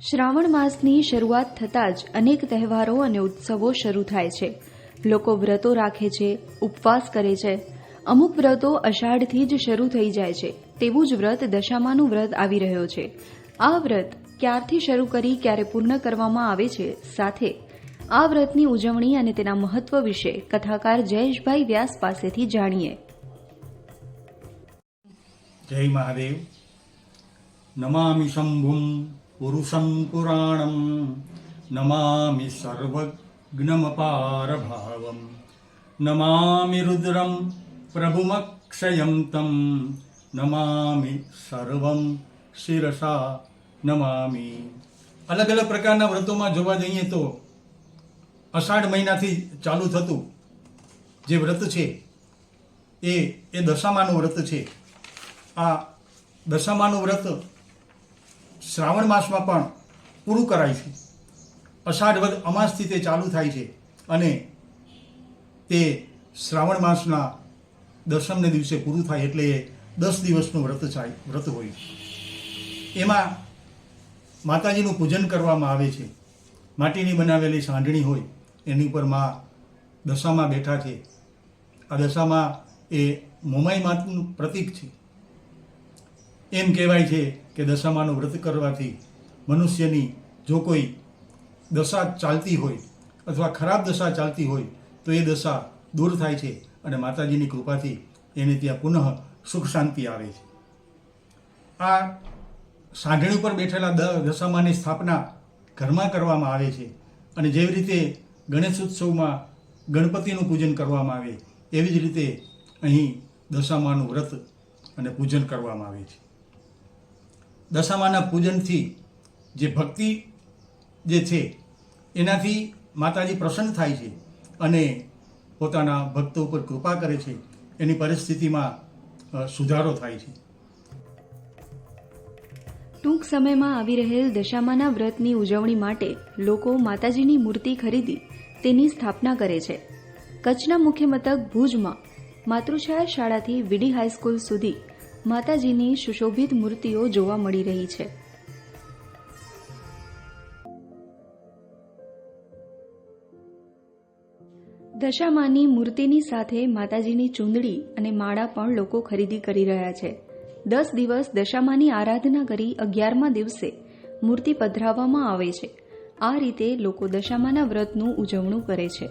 શ્રાવણ માસની શરૂઆત થતાં જ અનેક તહેવારો અને ઉત્સવો શરૂ થાય છે. લોકો વ્રતો રાખે છે, ઉપવાસ કરે છે. અમુક વ્રતો અષાઢથી જ શરૂ થઈ જાય છે. તેવું જ વ્રત દશામાનું વ્રત આવી રહ્યો છે. આ વ્રત ક્યારથી શરૂ કરી ક્યારે પૂર્ણ કરવામાં આવે છે, સાથે આ વ્રતની ઉજવણી અને તેના મહત્વ વિશે કથાકાર જયેશભાઈ વ્યાસ પાસેથી જાણીએ. જય મહાદેવ. નમામિ શંભું પુરુષં પુરાણમ, નમામિ સર્વજ્ઞમપારભાવમ, નમામિ રુદ્રમ પ્રભુમક્ષયં તમ, નમામિ સર્વં શિરસા નમામિ. અલગ અલગ પ્રકારના વ્રતોમાં જોવા જઈએ તો અષાઢ મહિનાથી ચાલુ થતું જે વ્રત છે એ દશામાનું વ્રત છે. આ દશામાનું વ્રત શ્રાવણ માસમાં પણ પૂરું કરાય છે. અષાઢ વદ અમાસથી તે ચાલુ થાય છે અને તે શ્રાવણ માસના દશમને દિવસે પૂરું થાય એટલે 10 દિવસનું વ્રત હોય. એમાં માતાજીનું પૂજન કરવામાં આવે છે. માટીની બનાવેલી સાંઢણી હોય એની ઉપર મા દશામાં બેઠા છે. આ દશામાં એ મોમાઈ માતનું પ્રતીક છે. એમ કહેવાય છે કે દશામાનું વ્રત કરવાથી મનુષ્યની જો કોઈ દશા ચાલતી હોય અથવા ખરાબ દશા ચાલતી હોય તો એ દશા દૂર થાય છે અને માતાજીની કૃપાથી એને ત્યાં પુનઃ સુખ શાંતિ આવે છે. આ સાંઢણી ઉપર બેઠેલા દશામાની સ્થાપના ઘરમાં કરવામાં આવે છે અને જેવી રીતે ગણેશ ઉત્સવમાં ગણપતિનું પૂજન કરવામાં આવે એવી જ રીતે અહીં દશામાનું વ્રત અને પૂજન કરવામાં આવે છે. દશામાના પૂજનથી જે ભક્તિ જે છે એનાથી માતાજી પ્રસન્ન થાય છે અને પોતાના ભક્તો ઉપર કૃપા કરે છે. એની પરિસ્થિતિમાં સુધારો થાય છે. ટૂંક સમયમાં આવી રહેલ દશામાના વ્રતની ઉજવણી માટે લોકો માતાજીની મૂર્તિ ખરીદી તેની સ્થાપના કરે છે. કચ્છના મુખ્ય મથક ભુજમાં માતૃછાયા શાળાથી વીડી હાઈસ્કૂલ સુધી માતાજીની સુશોભિત મૂર્તિઓ જોવા મળી રહી છે. દશામાની મૂર્તિની સાથે માતાજીની ચૂંદડી અને માળા પણ લોકો ખરીદી કરી રહ્યા છે. 10 દિવસ દશામાની આરાધના કરી 11મા દિવસે મૂર્તિ પધરાવવામાં આવે છે. આ રીતે લોકો દશામાના વ્રતનું ઉજવણું કરે છે.